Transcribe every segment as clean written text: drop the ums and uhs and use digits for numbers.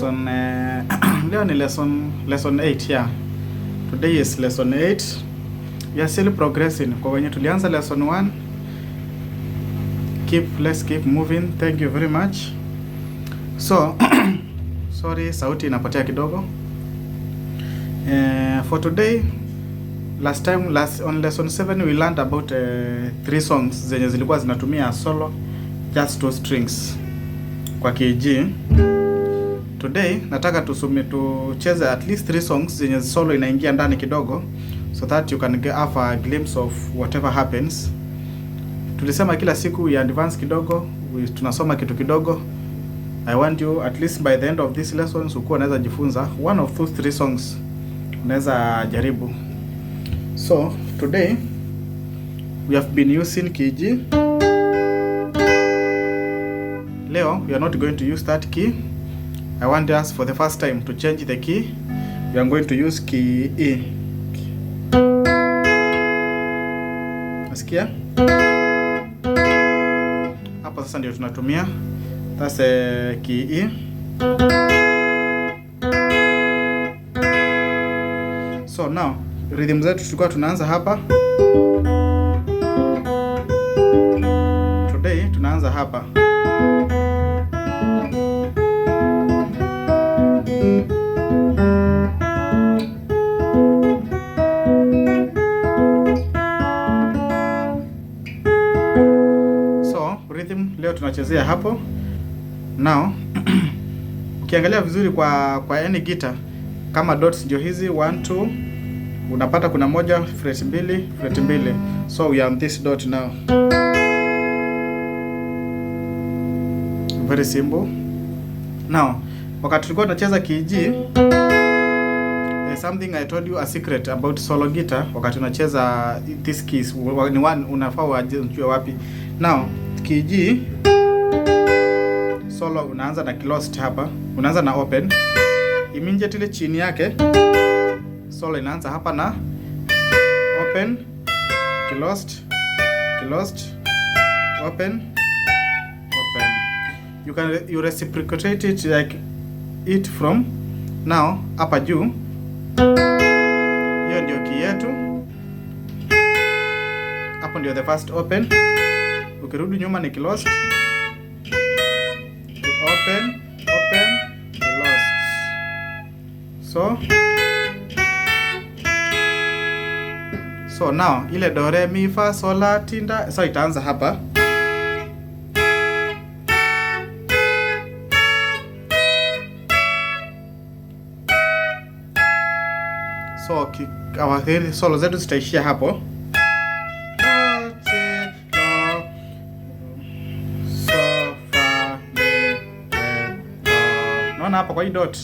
lesson leo ni lesson 8 yeah. Today is lesson 8. We are still progressing. Kwa wenye tulianza lesson 1, let's keep moving. Thank you very much. So sorry, sauti inapotea kidogo. For today, on lesson 7 we learned about 3 songs zenye zilikuwa zinatumia solo just 2 strings kwa KG. Today nataka tucheze at least 3 songs zenye solo inaingia ndani kidogo, so that you can have a glimpse of whatever happens. Tulisema kila siku we advance kidogo, tunasoma kitu kidogo. I want you at least by the end of this lessons ukuwa unaweza jifunza one of those 3 songs, unaweza jaribu. So today we have been using KG. Leo we are not going to use that key. I want us for the first time to change the key. We are going to use key E. Nasikia? Hapa sasa ndio tunatumia. That's a key E. So now rhythm zetu tulikuwa tunaanza hapa. Today tunaanza hapa. So rhythm leo tunachezea hapo. Now ukiangalia vizuri kwa any guitar, kama dots ndio hizi 1 2, unapata kuna moja fret 2 fret 2. So we are on this dot now. Very simple. Now wakati tulikuwa tunacheza KG, there's something I told you, a secret about solo guitar. Wakati unacheza this keys ni one, unafaa ujue wapi. Now KG solo unaanza na closed hapa, unaanza na open. Immediately chini yake solo inaanza hapa na open, closed, closed, open, open. You reciprocate it like it from now hapa juu. Hiyo ndio key yetu. Hapo ndio the first open. Ukirudi nyuma ni closed, open, open, closed. So now ile do re mi fa sol la ti da, so itaanza hapa. So our solo zetu zitaishia hapo. Naona hapa kwa hii dot.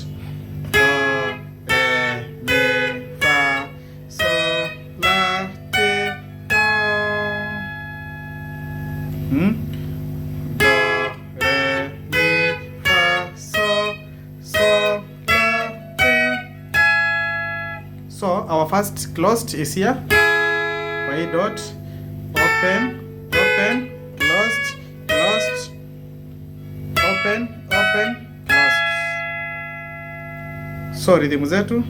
So our first closed is here. Kwa hii dot, open, open, closed, closed, open, open, closed. So rhythm zetu.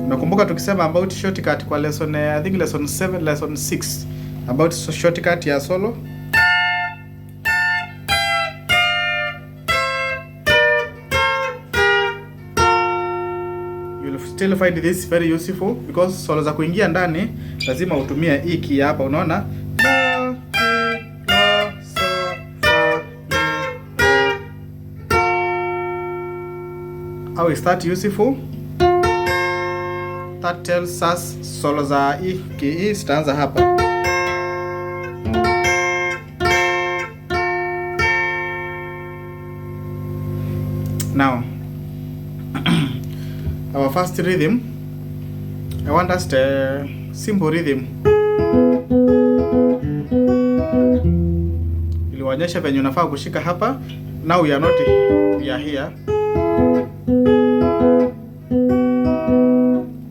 Nakumbuka tukisema about shortcut kwa lesson, I think lesson 7, lesson 6, about shortcut ya solo. Still find this very useful because solo za kuingia ndani lazima utumie hii key hapa, unaona? How is that useful? That tells us solo za hii key zitaanza hapa. Now our first rhythm, I want us to simple rhythm. Iliwaonyesha venye unafaa kushika hapa. Now we are not, we are here.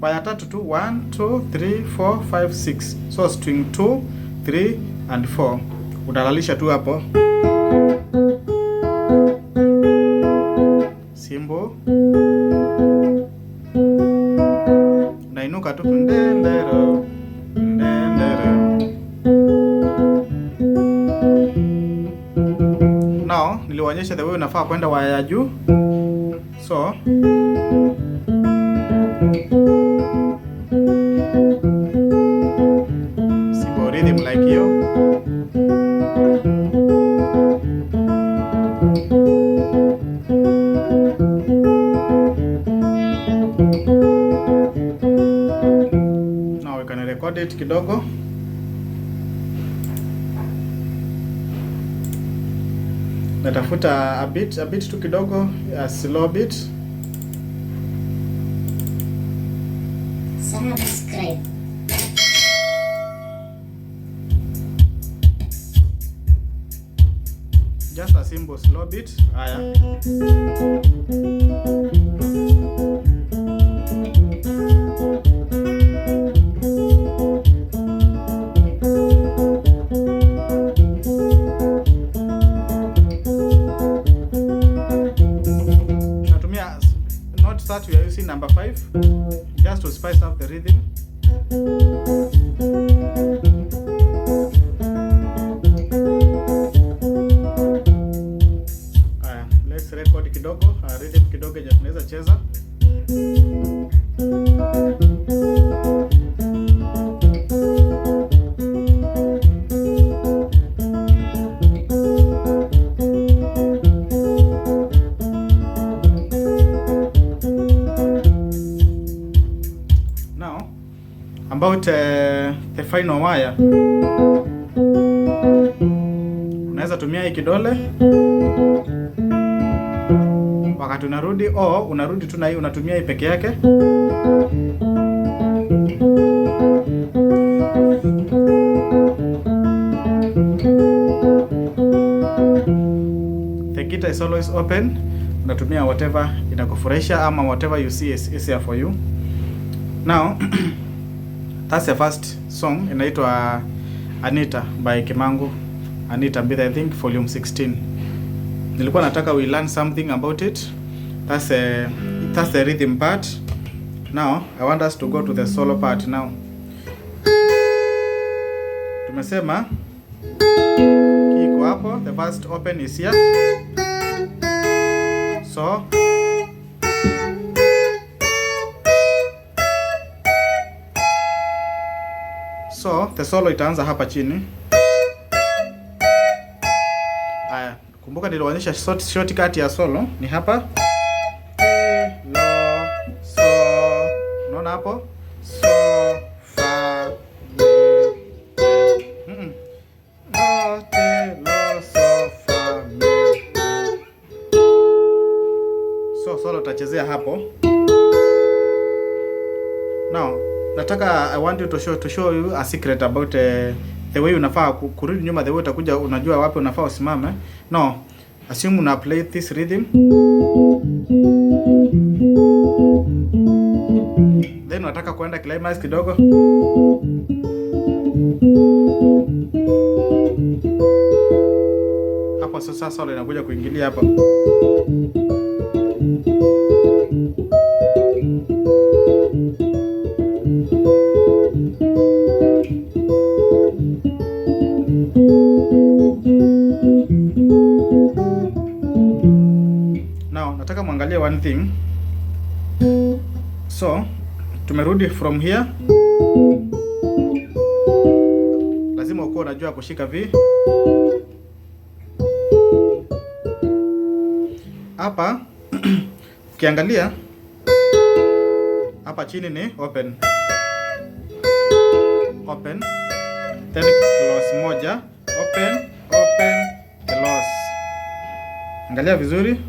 Kwa ya tatu tu 1 2 3 4 5 6. So string 2 3 and 4. Utalalisha tu hapo. Now niliwaonyesha the way unafaa kwenda waya ya juu. So simple rhythm like hiyo. Now we can record it kidogo. Natafuta a bit tu kidogo, a slow bit. Subscribe. Just a simple slow bit. Haya. Start, we are using number 5 just to spice up the rhythm. Let's record kidogo, rhythm kidogo yenye tunaweza cheza. About the final wire, unaweza tumia hii kidole wakati unarudi, unarudi tu na hii, unatumia hii peke yake. The guitar is always open. Unatumia whatever inakufurahisha ama whatever you see is easier for you. Now that's the first song, inaitwa Anita by Kimangu. Anita Mbitha, I think volume 16. Nilikuwa nataka we learn something about it. That's the rhythm part. Now I want us to go to the solo part now. Tumesema kiko hapo, the first open is here. So the solo itaanza hapa chini. Haya, kumbuka nilionyesha shortcut ya solo ni hapa. Lo, so. Unaona hapo? So, fa, mi. Lo, te, lo, so, fa, mi. So solo utachezea hapo. Now I want you to show you a secret about the way unafaa kurudi nyuma, the way utakuja unajua wapi unafaa usimame. No, assume una play this rhythm, then unataka kuenda climax kidogo. Hapo sasa solo inakuja kuingilia hapa. Nataka muangalie one thing. So tumerudi from here, lazima uko unajua kushika V. Hapa ukiangalia hapa chini ni open, then close moja, open, close. Angalia vizuri.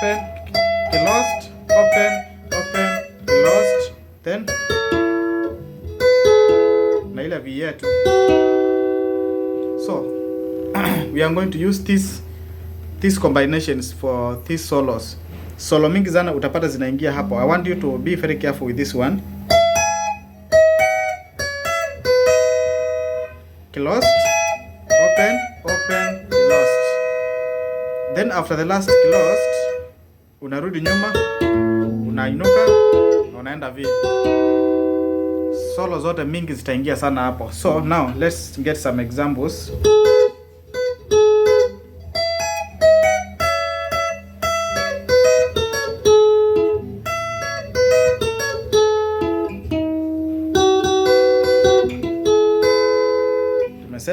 Open, closed, open, closed, then na ile V yetu. So we are going to use these combinations for these solos. Solo mingi sana utapata zinaingia hapo. I want you to be very careful with this one. Closed, open, closed. Then after the last closed, unarudi nyuma, unainuka na unaenda V. Solo zote mingi zitaingia sana hapo. So now let's get some examples.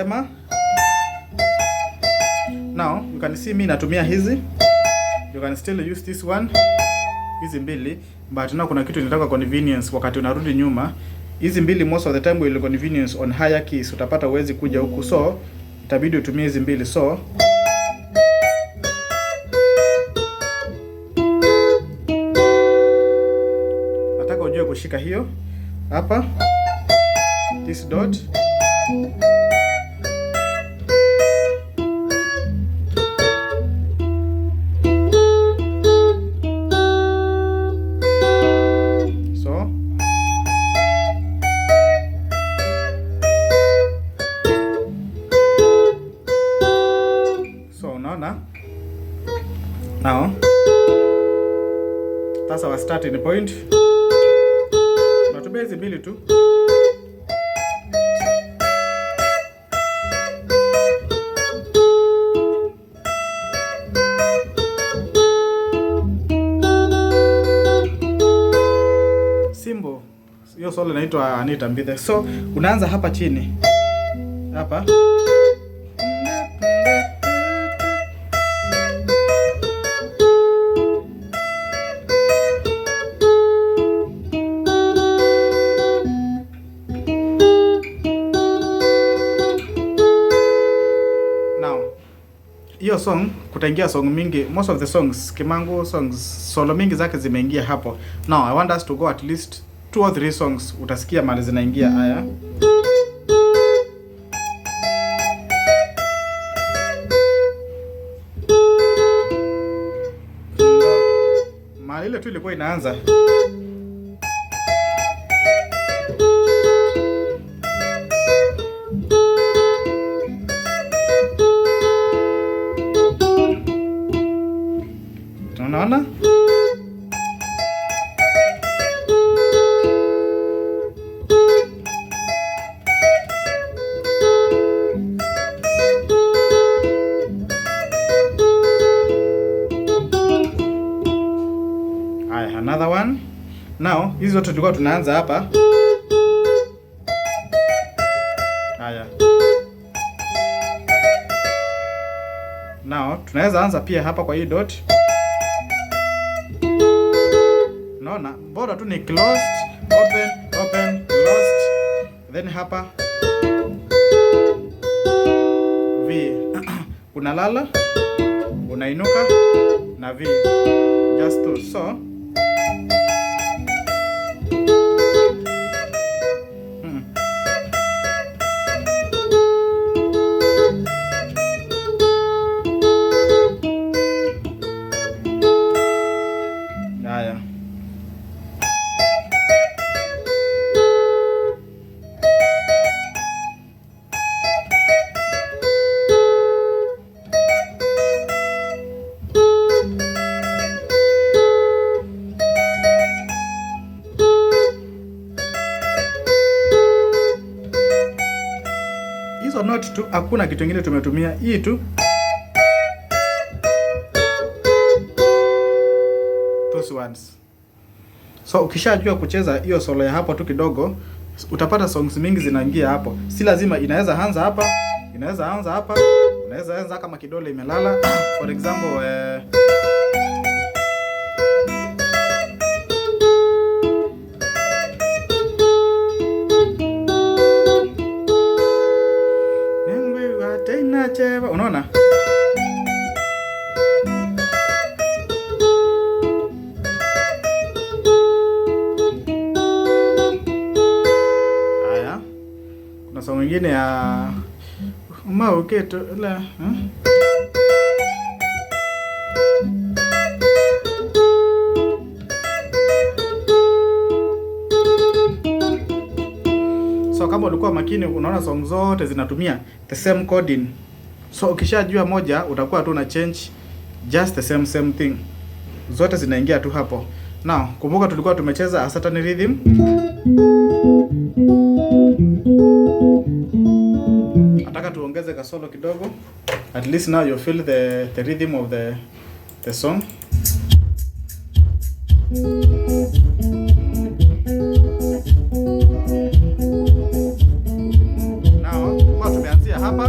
tema. Now you can see me natumia hizi. You can still use this one, hizi mbili, but now kuna kitu inataka convenience wakati unarudi nyuma. Hizi mbili most of the time will convenience on higher keys, utapata uwezi kuja huku, so itabidi utumie hizi mbili. So nataka ujue kushika hiyo hapa, this dot, now that's our starting point. Natumia hizi mbili tu. Simbo hiyo solo inaitwa Anita mbithe. So unaanza hapa chini hapa, hiyo song kutaingia song mingi. Most of the songs, kimangu songs, solo mingi zake zimeingia hapo. Now I want us to go at least 2 or 3 songs, utasikia mali zinaingia haya. Mali ile tu ilikuwa inaanza. Unaona? Aya, another one. Now, hizi zote tulikuwa tunaanza hapa. Aya. Now, tunaweza anza pia hapa kwa hii dot. Unaona? Bora tu ni closed, open, open, closed. Then hapa V. Unalala, unainuka na V. Just to so. Haya. Hizo note tu, hakuna kitu kingine tumetumia, hii tu. Those ones. So ukishajua kucheza hiyo solo ya hapo tu kidogo, utapata songs mingi zinaingia hapo. Si lazima inaweza anza hapa, inaweza anza hapa, unaweza anza kama kidole imelala. For example, unaona? Haya. Kuna song nyingine ya uketo la So kama ulikuwa makini, unaona song zote zinatumia the same coding. So ukishajua moja, utakuwa tu na change just the same thing. Zote zinaingia tu hapo. Now, kumbuka tulikuwa tumecheza a certain rhythm. Nataka tuongeze ka solo kidogo. At least now you feel the rhythm of the song. Now, kwa tumeanzia hapa.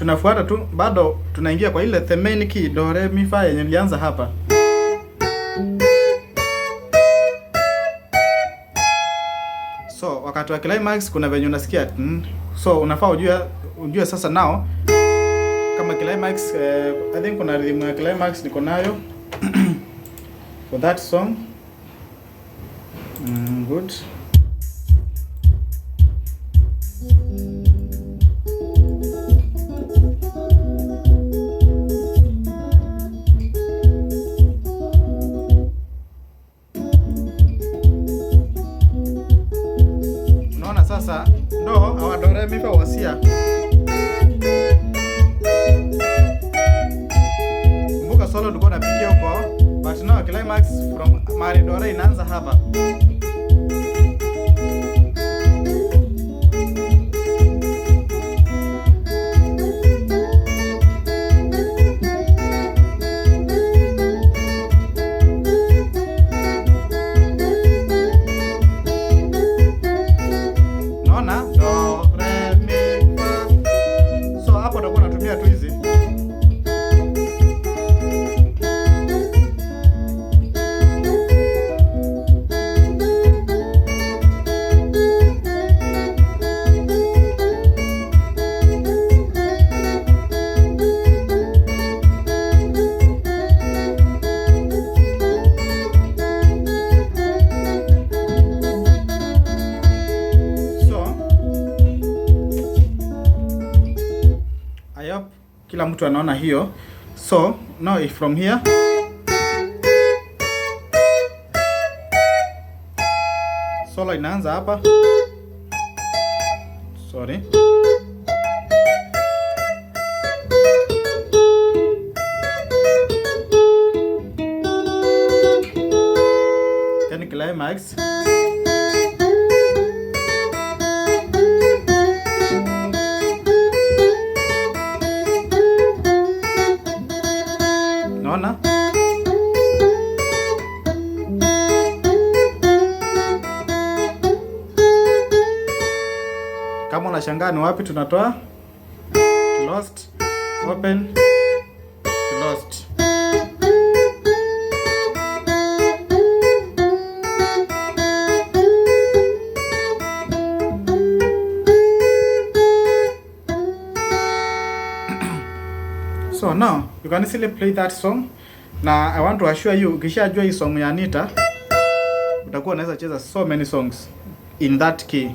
tunafuata tu, bado tunaingia kwa ile the main key do re mi fa yenye nilianza hapa. So wakati wa climax kuna venye unasikia so unafaa ujue sasa nao kama climax I think kuna rhythm ya climax niko nayo for that song. Good. Unaona sasa ndo awa do re mi fa wasia. Kumbuka solo tulikuwa tunapigia huko, but now climax from mari do re inaanza hapa. Kila mtu anaona hiyo. So now if from here solo inaanza hapa. Sorry. Then climax. Naona? Kama unashangaa ni wapi tunatoa closed, open, closed. So now you can easily play that song. Na I want to assure you, ukishajua hii song ya Anita utakuwa unaweza cheza so many songs in that key.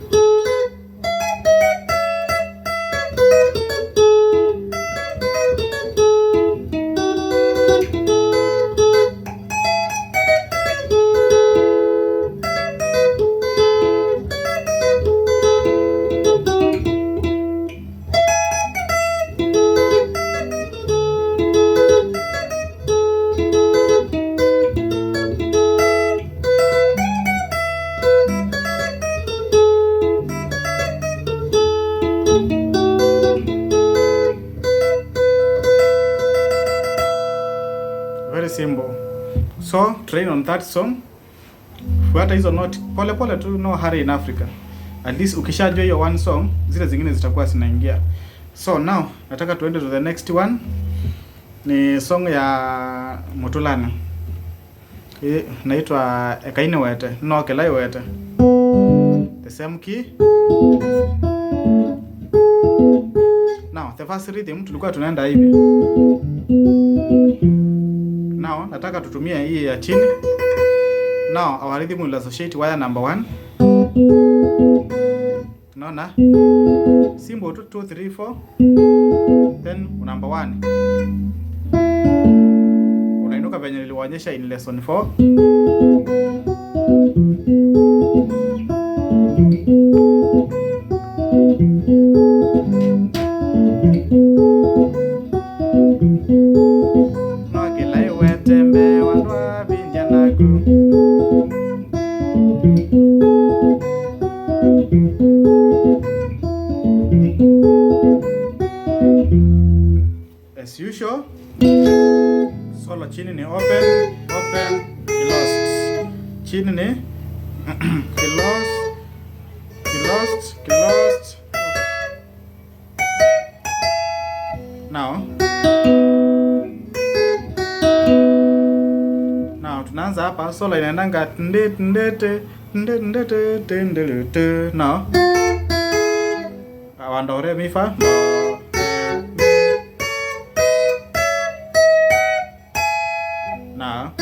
Very simple. So train on that song. Fuata hizo note pole pole tu, no hurry in Africa. At least ukishajua hiyo one song, zile zingine zitakuwa zinaingia. So now nataka tuende to the next one. Ni song ya Mutulani. Hii inaitwa niwete, ninookila niwete. The same key. Now the first rhythm tulikuwa tunaenda hivi. Now nataka tutumie hii ya chini. Now our rhythm will associate wire number 1. Unaona? Symbol 2 2 3 4. Then number 1. Unainuka venye niliwaonyesha in lesson 4. As usual, solo chini ni open, open, closed. Chini ni closed, closed, closed. Now tunaanza hapa, solo inaendanga tende tende tende tende tende. Now do re mi fa. Now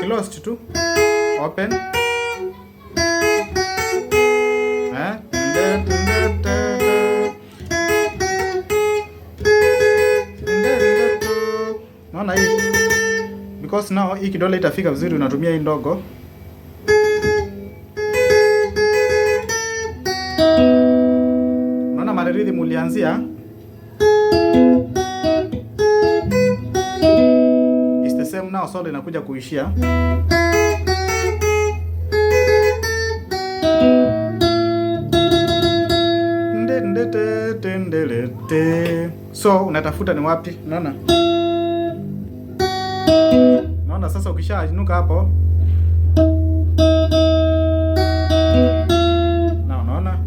closed to open. Naona hii because now hii kidole itafika vizuri, unatumia hii ndogo. Unaona mara rhythm ulianzia is the same now, solo inakuja kuishia. So unatafuta ni wapi, unaona? Naona sasa ukishainuka hapo. Na unaona?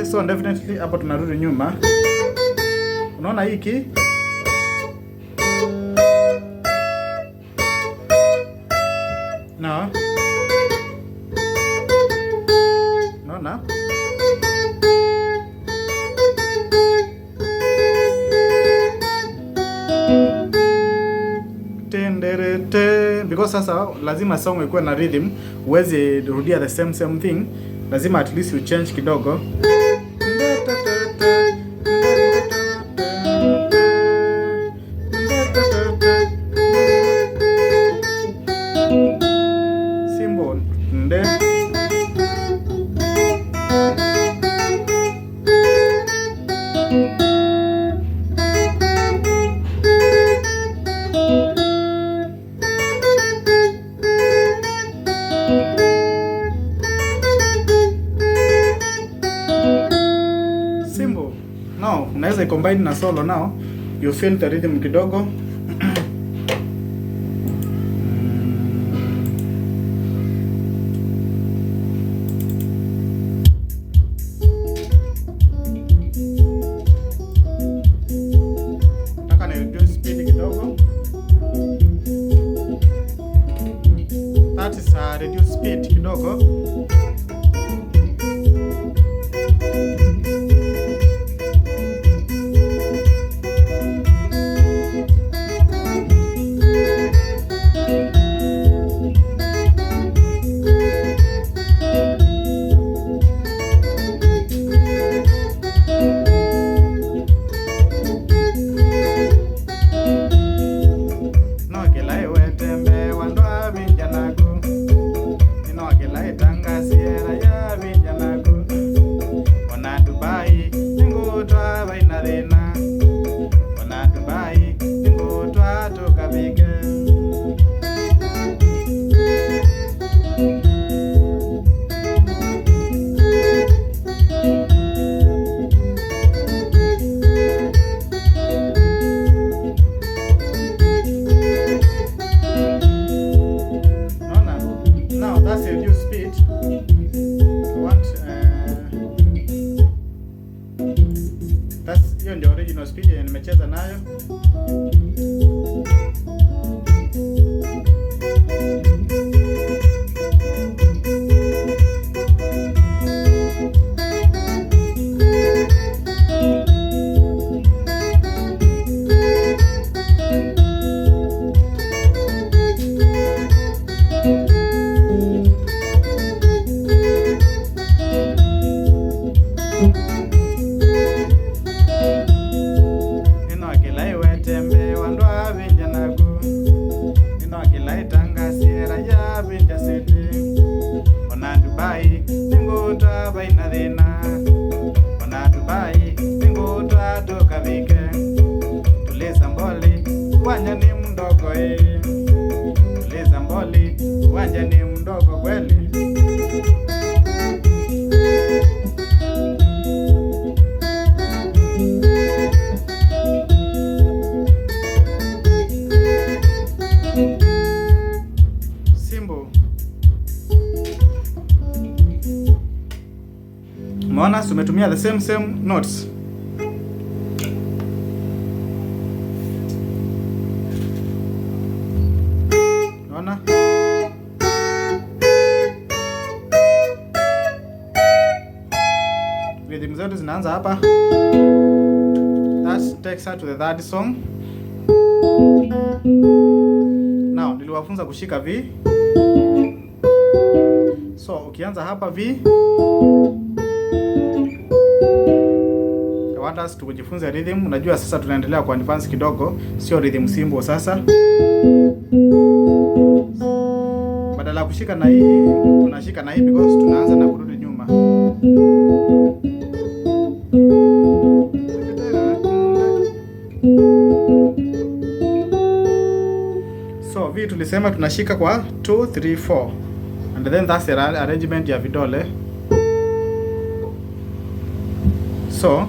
So definitely hapo tunarudi nyuma. Unaona hiki? No. Unaona? Tenderete, because sasa lazima song ikuwe na rhythm, uweze rudia the same thing, lazima at least you change kidogo. Symbol nde. Symbol. Now, unaweza combine na solo now. You feel the rhythm kidogo. Nataka na reduce speed kidogo. That is reduce speed kidogo. Hiyo ndio original speed yenye nimecheza nayo. Wanja ni mdogo tuliza mboli, wanja ni mdogo kweli. Plus tumetumia the same notes. Unaona? Rhythm zetu zinaanza hapa. That takes her to the third song. Now, niliwafunza kushika V. So, ukianza hapa V, I want us to kujifunza rhythm. Unajua sasa tunaendelea kwa advance kidogo, sio rhythm simple sasa. Badala kushika na hii, tunashika na hii because tunaanza na kurudi nyuma. So V tulisema tunashika kwa 2 3 4. And then that's the arrangement ya vidole. So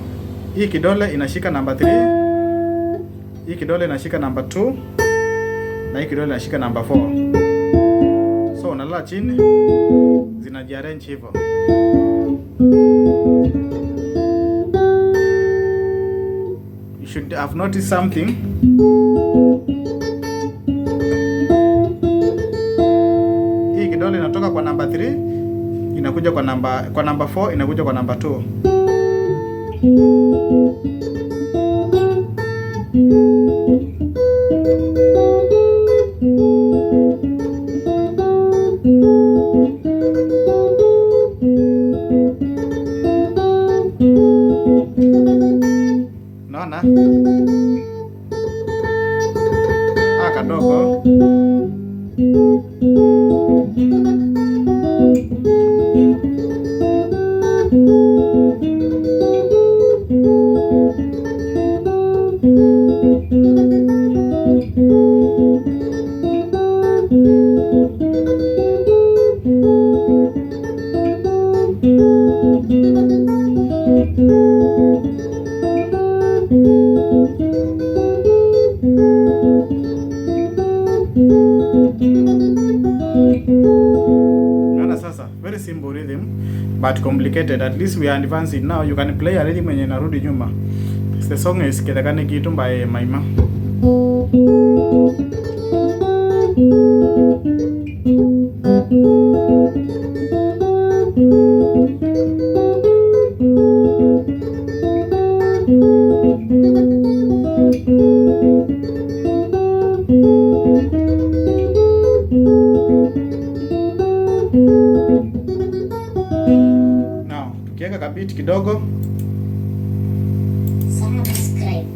hii kidole inashika number 3, hii kidole inashika number 2, na hii kidole inashika number 4. So unalala chini, zinajiarrange hivyo. You should have noticed something. Hii kidole inatoka kwa number 3 inakuja kwa number 4 inakuja kwa number 2. Naona? Kadogo. Very simple rhythm but complicated. At least we are advancing now. You can play a rhythm yenye narudi nyuma. The song is Kitheka Kitu by Maima. Now, tukiweka kabiti kidogo. Subscribe.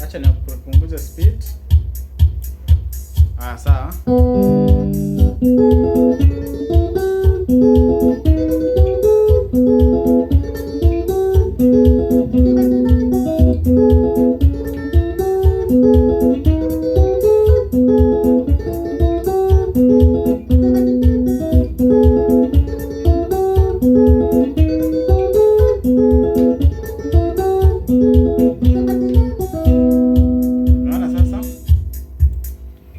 Acha nipunguze speed. Sawa.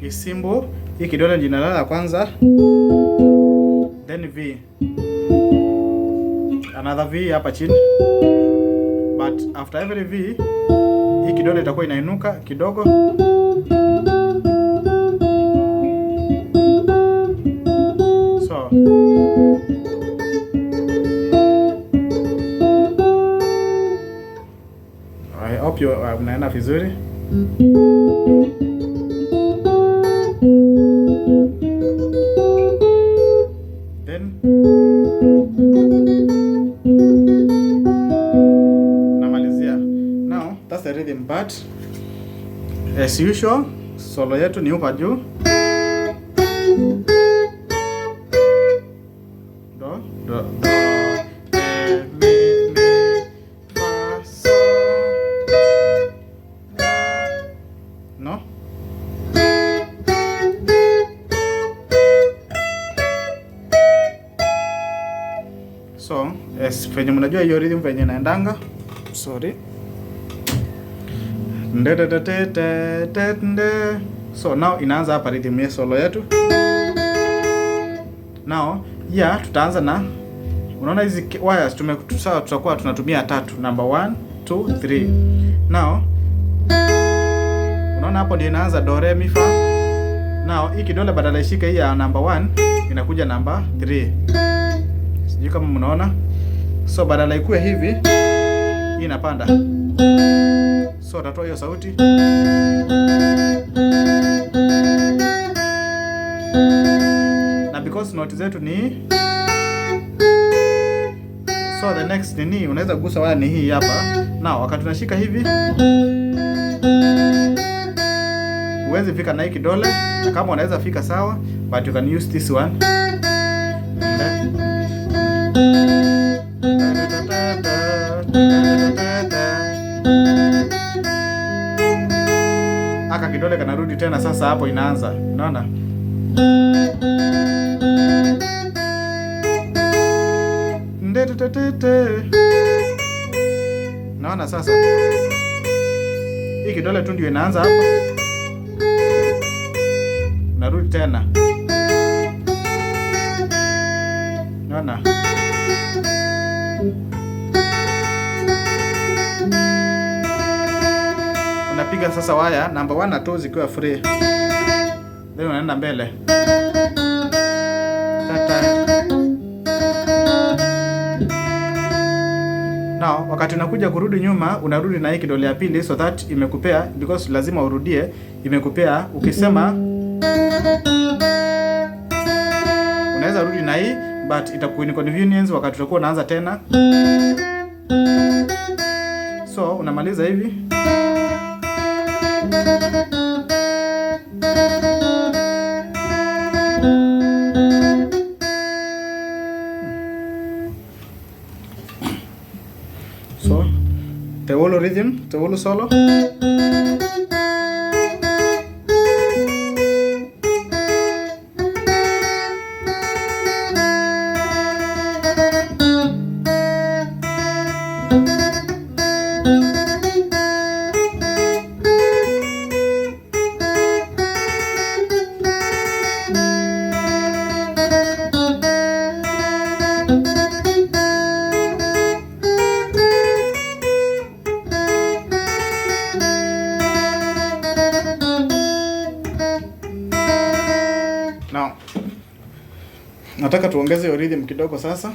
Symbol hii kidole jinalala la kwanza, then V, another V hapa chini, but after every V hii kidole itakuwa inainuka kidogo. So I hope you mnaenda vizuri. Namalizia. Now that's the rhythm part. As usual, solo yetu ni upa juu. Do, do, do. Fa, sol. No? So, venye mnajua hiyo rhythm venye naendanga. Sorry. So now inaanza hapa rhythm ya solo yetu. Now tutaanza na, unaona hizi wires tutakuwa tunatumia 3, number 1 2 3. Now unaona hapo ndio inaanza do re mi fa. Now hii kidole badala ishike hii ya number 1 inakuja number 3. Sijui kama mnaona. So badala ikue hivi, hii inapanda. So tatoa hiyo sauti. Na because note zetu ni, so the next ni unaweza kugusa waya ni hii hapa. Now wakati tunashika hivi, huwezi fika na hii kidole, na kama unaweza fika sawa, but you can use this one. Aka kidole kanarudi tena sasa, hapo inaanza. Unaona? Naona sasa hii kidole tu ndio inaanza hapa, narudi tena. Naona unapiga sasa waya number 1 na 2 zikiwa free, then unaenda mbele. Now wakati unakuja kurudi nyuma, unarudi na hii kidole ya pili, so that imekupea, because lazima urudie, imekupea. Ukisema unaweza rudi na hii, but itakuwa inconvenience wakati utakuwa unaanza tena. So unamaliza hivi. So the whole rhythm, the whole solo. Now nataka tuongeze hiyo rhythm kidogo sasa.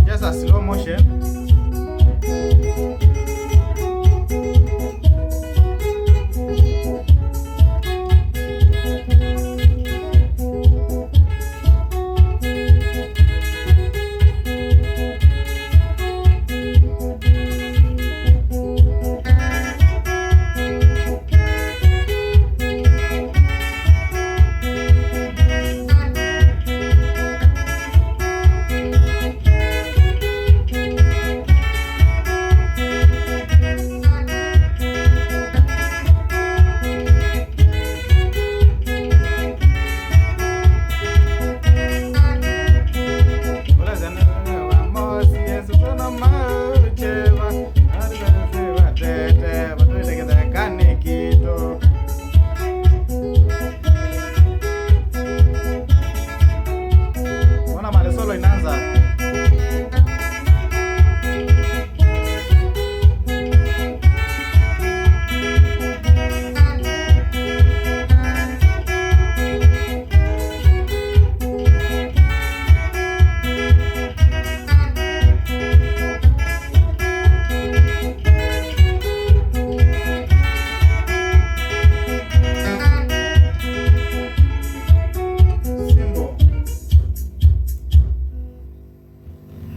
Just a slow motion.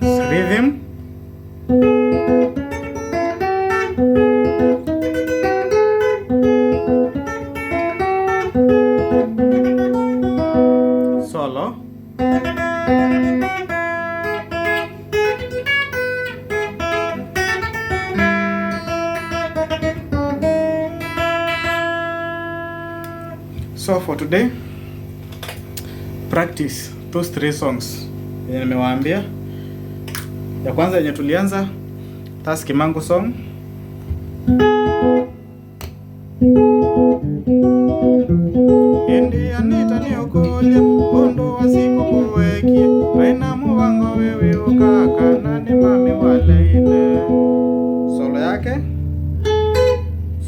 Rhythm. Solo. So for today practice those 3 songs yenye nimewaambia. Ya kwanza yenye tulianza, that's kimangu song. Indi anita ninookila ondo wasiko kuweki maina muwango wewe ukaka nani mami wale ile. Solo yake.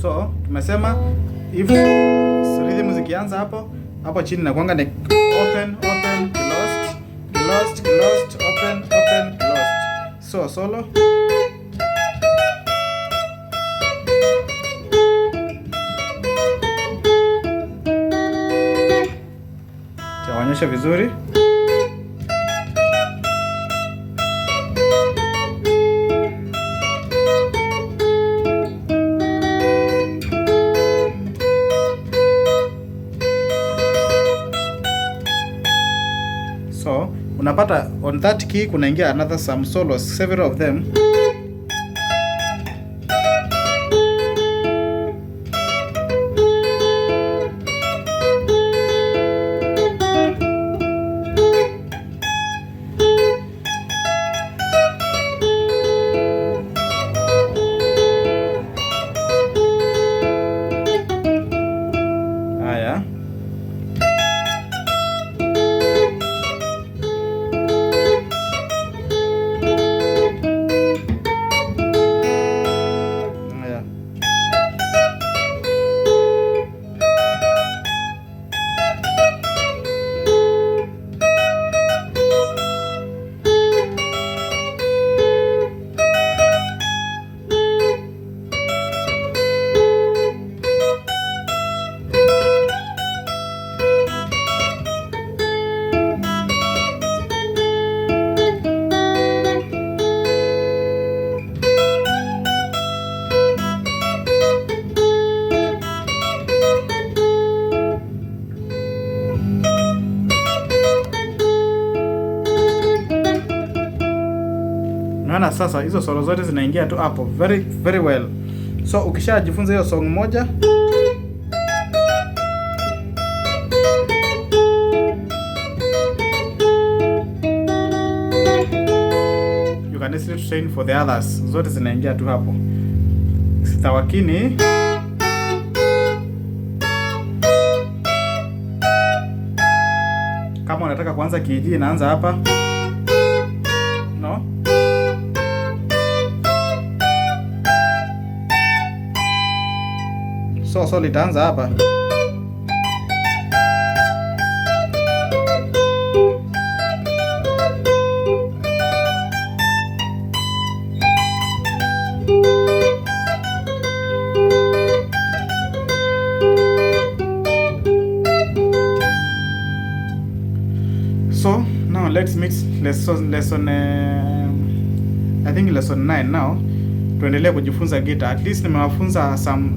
So tumesema if rhythm zikianza hapo chini na kuanga ni open closed open closed. So solo taonyesha vizuri. So unapata on that key kunaingia another some solos, several of them. Haya. Unaona sasa hizo solo zote zinaingia tu hapo very well. So ukishajifunza hiyo song moja, you can easily train for the others. Zote zinaingia tu hapo. Sitawakini kama unataka kuanza kiiji inaanza hapa. No? So litaanza hapa. So now let's mix lesson I think lesson 9 now. Tuendelee kujifunza guitar. At least nimewafunza some